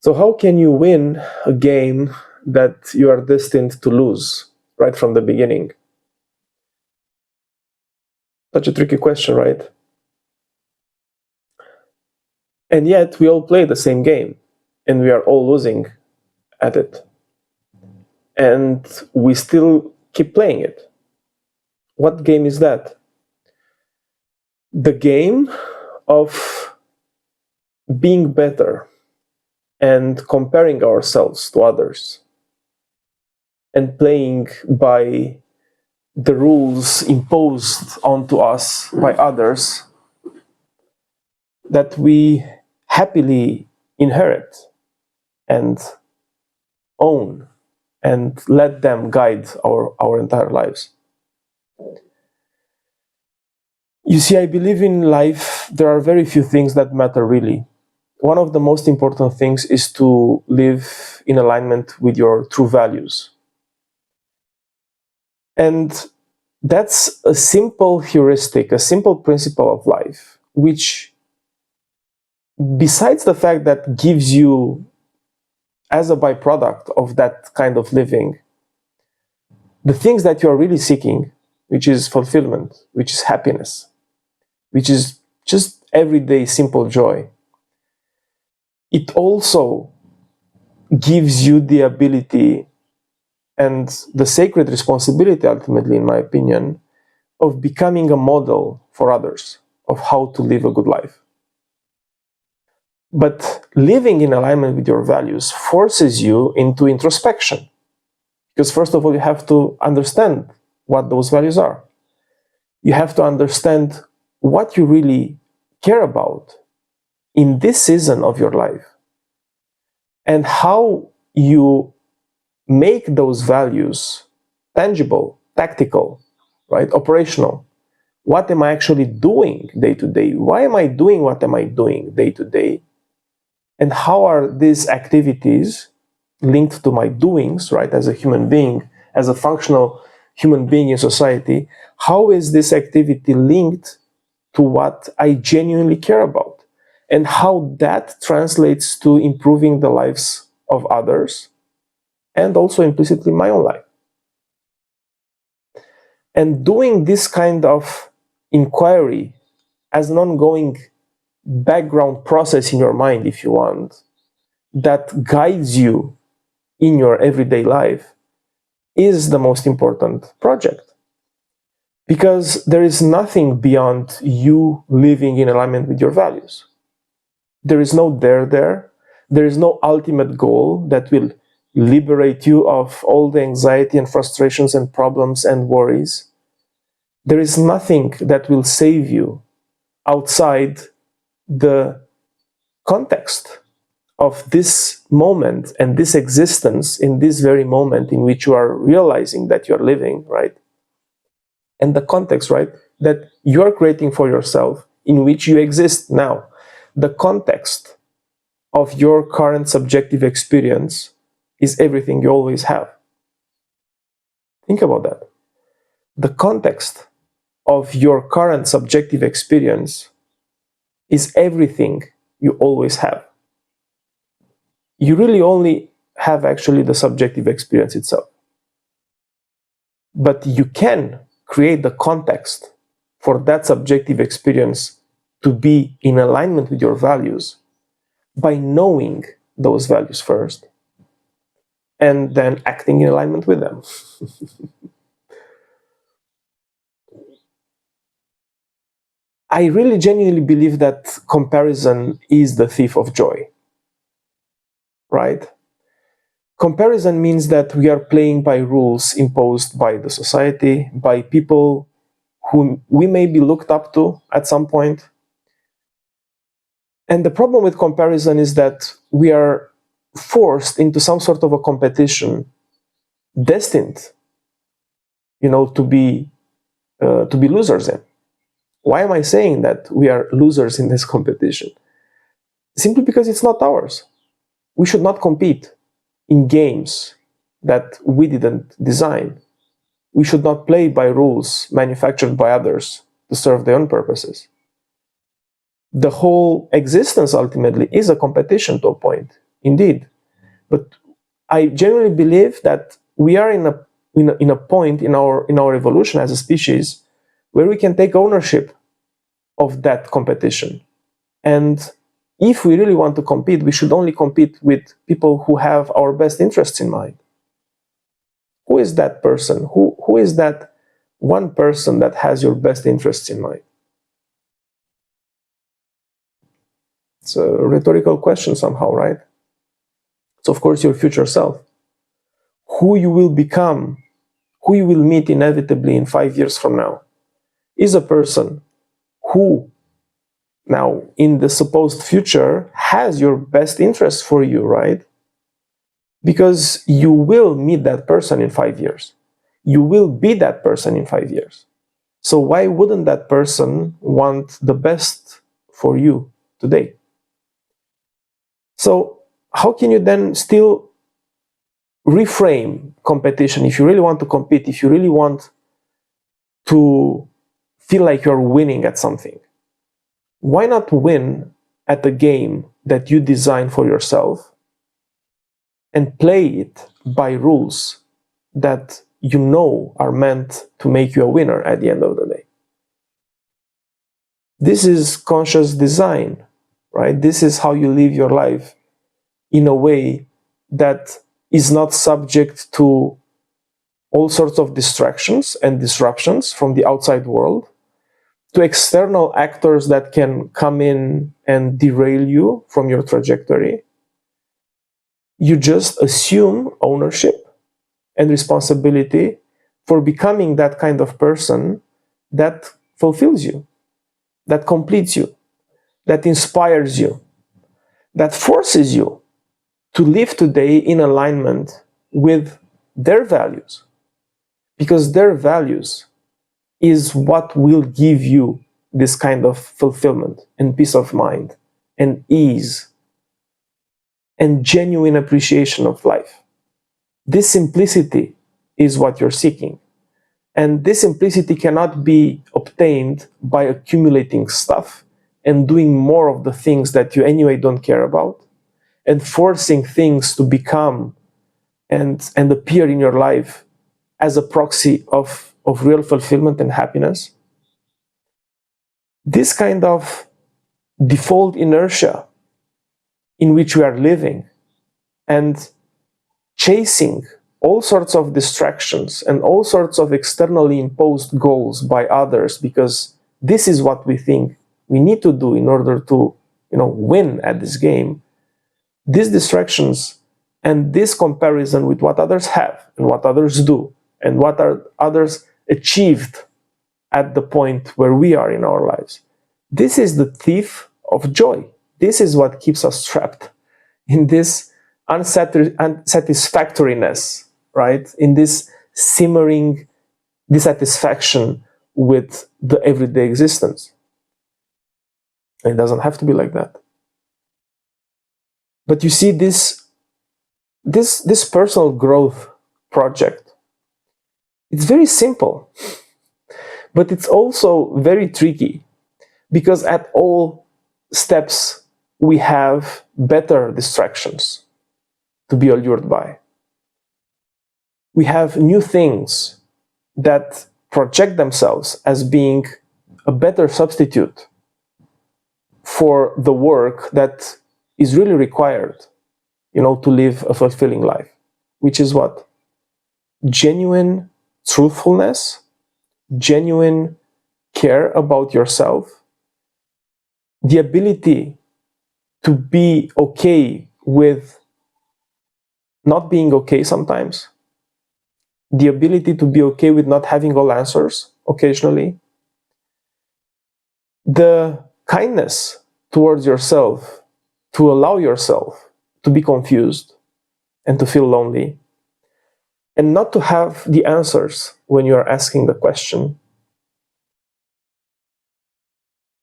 So how can you win a game that you are destined to lose right from the beginning? Such a tricky question, right? And yet we all play the same game and we are all losing at it. And we still keep playing it. What game is that? The game of being better and comparing ourselves to others and playing by the rules imposed onto us by others that we happily inherit and own and let them guide our entire lives. You see, I believe in life there are very few things that matter really. One of the most important things is to live in alignment with your true values. And that's a simple heuristic, a simple principle of life, which, besides the fact that gives you, as a byproduct of that kind of living, the things that you are really seeking, which is fulfillment, which is happiness, which is just everyday simple joy, it also gives you the ability and the sacred responsibility, ultimately, in my opinion, of becoming a model for others of how to live a good life. But living in alignment with your values forces you into introspection. Because first of all, you have to understand what those values are. You have to understand what you really care about in this season of your life and how you make those values tangible, tactical, right? Operational. What am I actually doing day to day? Why am I doing what am I doing day to day? And how are these activities linked to my doings, right? As a human being, as a functional human being in society, how is this activity linked to what I genuinely care about? And how that translates to improving the lives of others and also implicitly my own life. And doing this kind of inquiry as an ongoing background process in your mind, if you want, that guides you in your everyday life is the most important project. Because there is nothing beyond you living in alignment with your values. There is no there. There is no ultimate goal that will liberate you of all the anxiety and frustrations and problems and worries. There is nothing that will save you outside the context of this moment and this existence in this very moment in which you are realizing that you're living, right? And the context, right, that you're creating for yourself in which you exist now. The context of your current subjective experience is everything you always have. Think about that. The context of your current subjective experience is everything you always have. You really only have actually the subjective experience itself. But you can create the context for that subjective experience to be in alignment with your values by knowing those values first and then acting in alignment with them. I really genuinely believe that comparison is the thief of joy, right? Comparison means that we are playing by rules imposed by the society, by people whom we may be looked up to at some point. And the problem with comparison is that we are forced into some sort of a competition destined, to be losers in. Why am I saying that we are losers in this competition? Simply because it's not ours. We should not compete in games that we didn't design. We should not play by rules manufactured by others to serve their own purposes. The whole existence ultimately is a competition to a point. indeed. But I genuinely believe that we are in a point in our evolution as a species where we can take ownership of that competition. And if we really want to compete, we should only compete with people who have our best interests in mind. Who is that person? Who is that one person that has your best interests in mind? It's a rhetorical question somehow, right? So of course, your future self. Who you will become, who you will meet inevitably in 5 years from now, is a person who, now in the supposed future, has your best interest for you, right? Because you will meet that person in 5 years. You will be that person in 5 years. So why wouldn't that person want the best for you today? So how can you then still reframe competition if you really want to compete, if you really want to feel like you're winning at something? Why not win at the game that you design for yourself and play it by rules that you know are meant to make you a winner at the end of the day? This is conscious design, right? This is how you live your life in a way that is not subject to all sorts of distractions and disruptions from the outside world, to external actors that can come in and derail you from your trajectory. You just assume ownership and responsibility for becoming that kind of person that fulfills you, that completes you, that inspires you, that forces you to live today in alignment with their values. Because their values is what will give you this kind of fulfillment and peace of mind and ease and genuine appreciation of life. This simplicity is what you're seeking. And this simplicity cannot be obtained by accumulating stuff and doing more of the things that you anyway don't care about, and forcing things to become and appear in your life as a proxy of real fulfillment and happiness. This kind of default inertia in which we are living and chasing all sorts of distractions and all sorts of externally imposed goals by others, because this is what we think we need to do in order to, win at this game. These distractions and this comparison with what others have and what others do and what are others achieved at the point where we are in our lives, this is the thief of joy. This is what keeps us trapped in this unsatisfactoriness, right? In this simmering dissatisfaction with the everyday existence. It doesn't have to be like that. But you see, this personal growth project, it's very simple, but it's also very tricky, because at all steps we have better distractions to be allured by. We have new things that project themselves as being a better substitute for the work that is really required, to live a fulfilling life, which is what? Genuine truthfulness, genuine care about yourself, the ability to be okay with not being okay sometimes, the ability to be okay with not having all answers occasionally, the kindness towards yourself to allow yourself to be confused and to feel lonely, and not to have the answers when you are asking the question.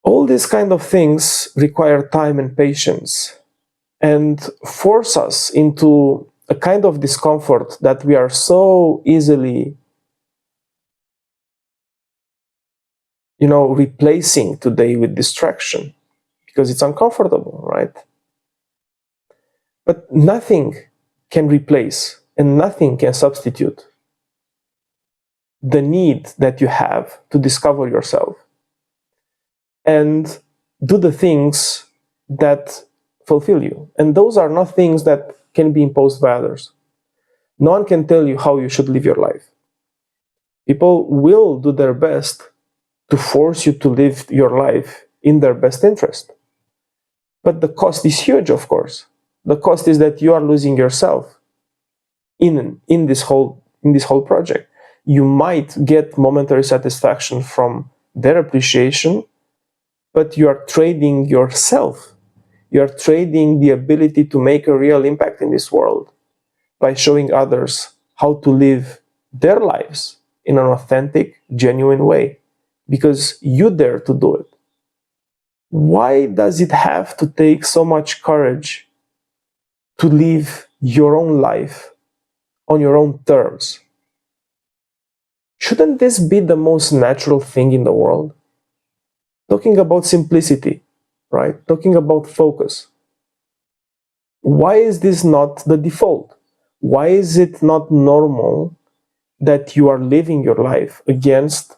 All these kind of things require time and patience and force us into a kind of discomfort that we are so easily, replacing today with distraction, because it's uncomfortable, right? But nothing can replace and nothing can substitute the need that you have to discover yourself and do the things that fulfill you. And those are not things that can be imposed by others. No one can tell you how you should live your life. People will do their best to force you to live your life in their best interest. But the cost is huge, of course. The cost is that you are losing yourself in this whole project. You might get momentary satisfaction from their appreciation, but you are trading yourself. You are trading the ability to make a real impact in this world by showing others how to live their lives in an authentic, genuine way, because you dare to do it. Why does it have to take so much courage to live your own life on your own terms? Shouldn't this be the most natural thing in the world? Talking about simplicity, right? Talking about focus. Why is this not the default? Why is it not normal that you are living your life against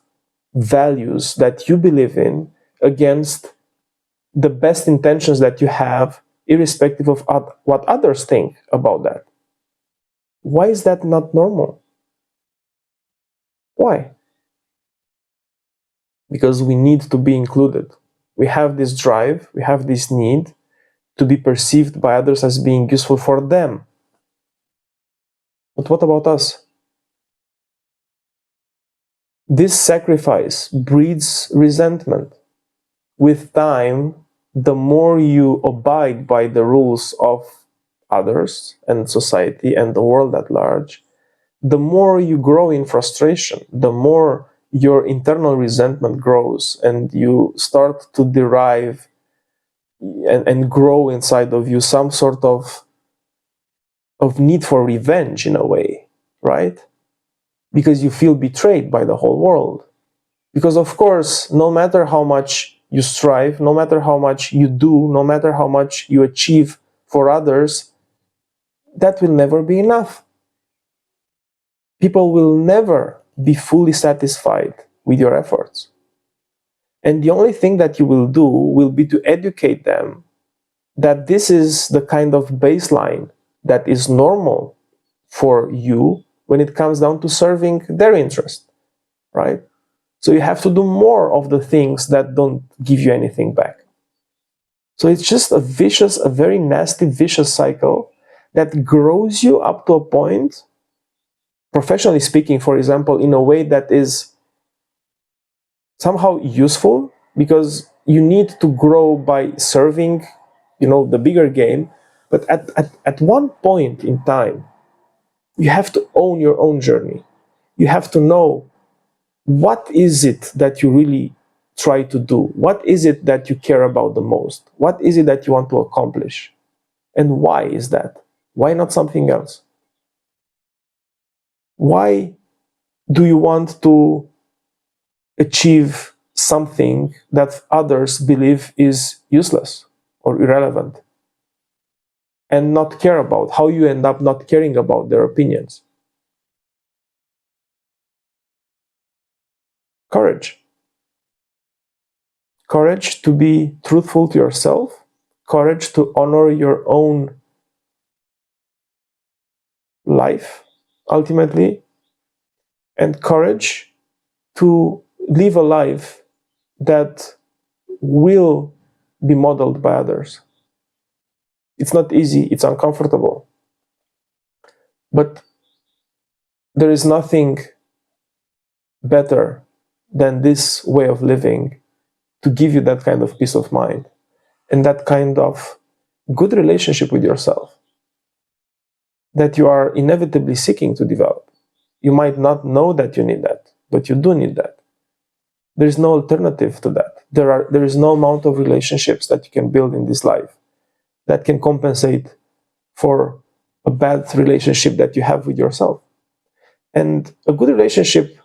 values that you believe in, against the best intentions that you have, irrespective of what others think about that? Why is that not normal? Why? Because we need to be included. We have this drive, we have this need to be perceived by others as being useful for them. But what about us? This sacrifice breeds resentment. With time, the more you abide by the rules of others and society and the world at large, the more you grow in frustration, the more your internal resentment grows, and you start to derive and grow inside of you some sort of need for revenge in a way, right? Because you feel betrayed by the whole world. Because of course, no matter how much you strive, no matter how much you do, no matter how much you achieve for others, that will never be enough. People will never be fully satisfied with your efforts. And the only thing that you will do will be to educate them that this is the kind of baseline that is normal for you when it comes down to serving their interest, right? So you have to do more of the things that don't give you anything back. So it's just a very nasty, vicious cycle that grows you up to a point, professionally speaking, for example, in a way that is somehow useful, because you need to grow by serving, the bigger game. But at one point in time, you have to own your own journey. You have to know, what is it that you really try to do? What is it that you care about the most? What is it that you want to accomplish? And why is that? Why not something else? Why do you want to achieve something that others believe is useless or irrelevant, and not care about? How you end up not caring about their opinions? Courage. Courage to be truthful to yourself, courage to honor your own life, ultimately, and courage to live a life that will be modeled by others. It's not easy, it's uncomfortable, but there is nothing better than this way of living to give you that kind of peace of mind and that kind of good relationship with yourself that you are inevitably seeking to develop. You might not know that you need that, but you do need that. There is no alternative to that. There is no amount of relationships that you can build in this life that can compensate for a bad relationship that you have with yourself. And a good relationship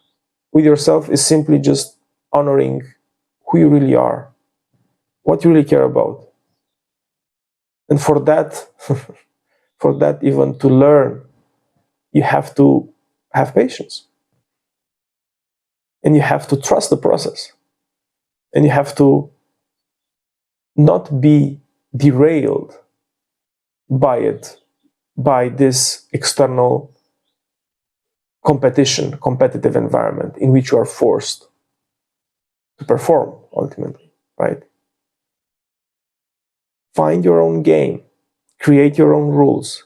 with yourself is simply just honoring who you really are, what you really care about. And for that, for that even to learn, you have to have patience. And you have to trust the process. And you have to not be derailed by it, by this external competitive environment in which you are forced to perform ultimately, right? Find your own game, create your own rules,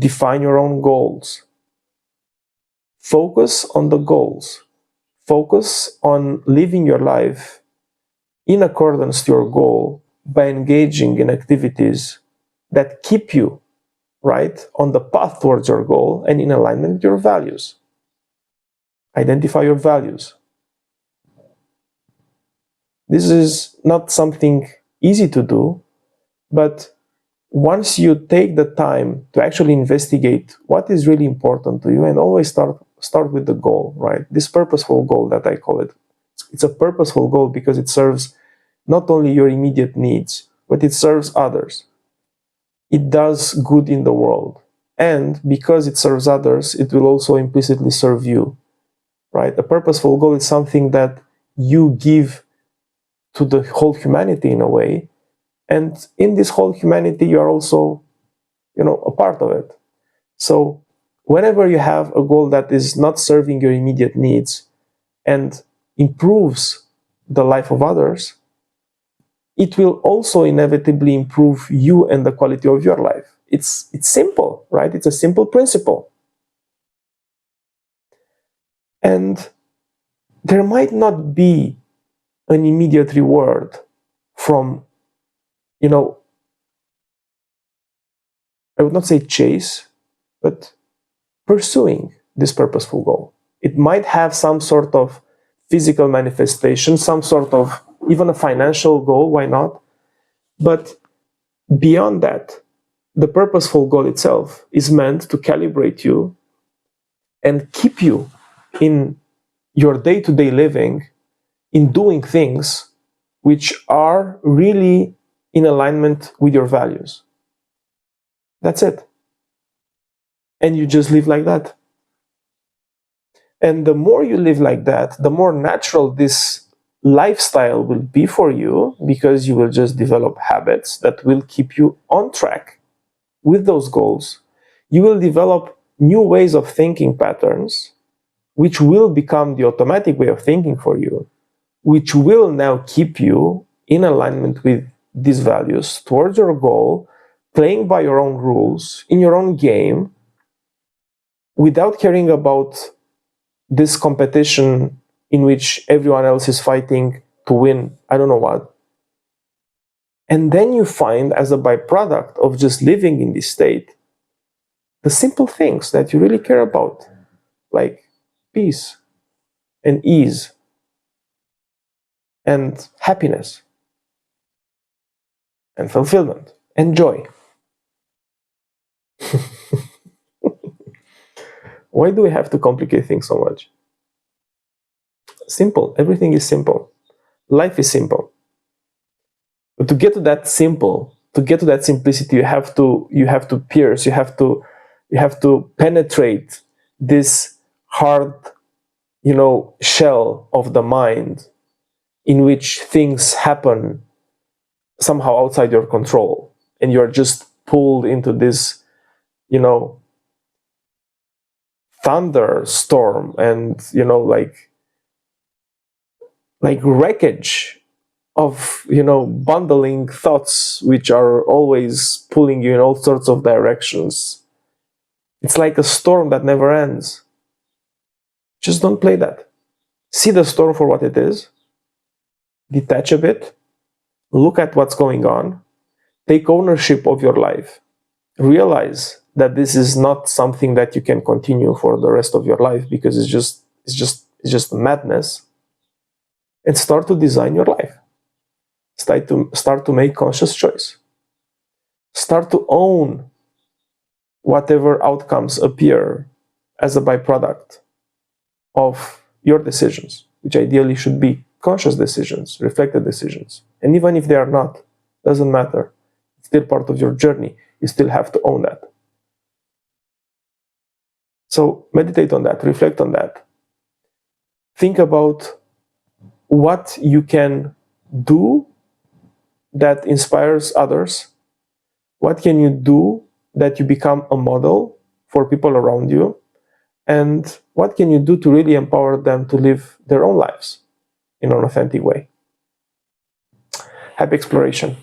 define your own goals. Focus on the goals. Focus on living your life in accordance to your goal by engaging in activities that keep you right on the path towards your goal and in alignment with your values. Identify your values. This is not something easy to do, but once you take the time to actually investigate what is really important to you, and always start with the goal, right? This purposeful goal that I call it. It's a purposeful goal because it serves not only your immediate needs, but it serves others. It does good in the world. And because it serves others, it will also implicitly serve you, right? A purposeful goal is something that you give to the whole humanity in a way. And in this whole humanity, you are also, a part of it. So whenever you have a goal that is not serving your immediate needs and improves the life of others, it will also inevitably improve you and the quality of your life. It's simple, right? It's a simple principle. And there might not be an immediate reward from, I would not say chase, but pursuing this purposeful goal. It might have some sort of physical manifestation, some sort of even a financial goal, why not? But beyond that, the purposeful goal itself is meant to calibrate you and keep you in your day-to-day living, in doing things which are really in alignment with your values. That's it. And you just live like that. And the more you live like that, the more natural this lifestyle will be for you, because you will just develop habits that will keep you on track with those goals. You will develop new ways of thinking patterns, which will become the automatic way of thinking for you, which will now keep you in alignment with these values towards your goal, playing by your own rules, in your own game, without caring about this competition in which everyone else is fighting to win, I don't know what. And then you find, as a byproduct of just living in this state, the simple things that you really care about, like peace and ease and happiness and fulfillment and joy. Why do we have to complicate things so much? Simple. Everything is simple. Life is simple. But to get to that simple, to get to that simplicity, you have to pierce, you have to penetrate this hard, shell of the mind in which things happen somehow outside your control, and you're just pulled into this, thunderstorm and, like wreckage of, bundling thoughts which are always pulling you in all sorts of directions. It's like a storm that never ends. Just don't play that. See the storm for what it is. Detach a bit. Look at what's going on. Take ownership of your life. Realize that this is not something that you can continue for the rest of your life, because it's just madness. And start to design your life. Start to make conscious choice. Start to own whatever outcomes appear as a byproduct of your decisions, which ideally should be conscious decisions, reflected decisions. And even if they are not, doesn't matter. It's still part of your journey. You still have to own that. So meditate on that, reflect on that. Think about what you can do that inspires others. What can you do that you become a model for people around you? And what can you do to really empower them to live their own lives in an authentic way? Happy exploration.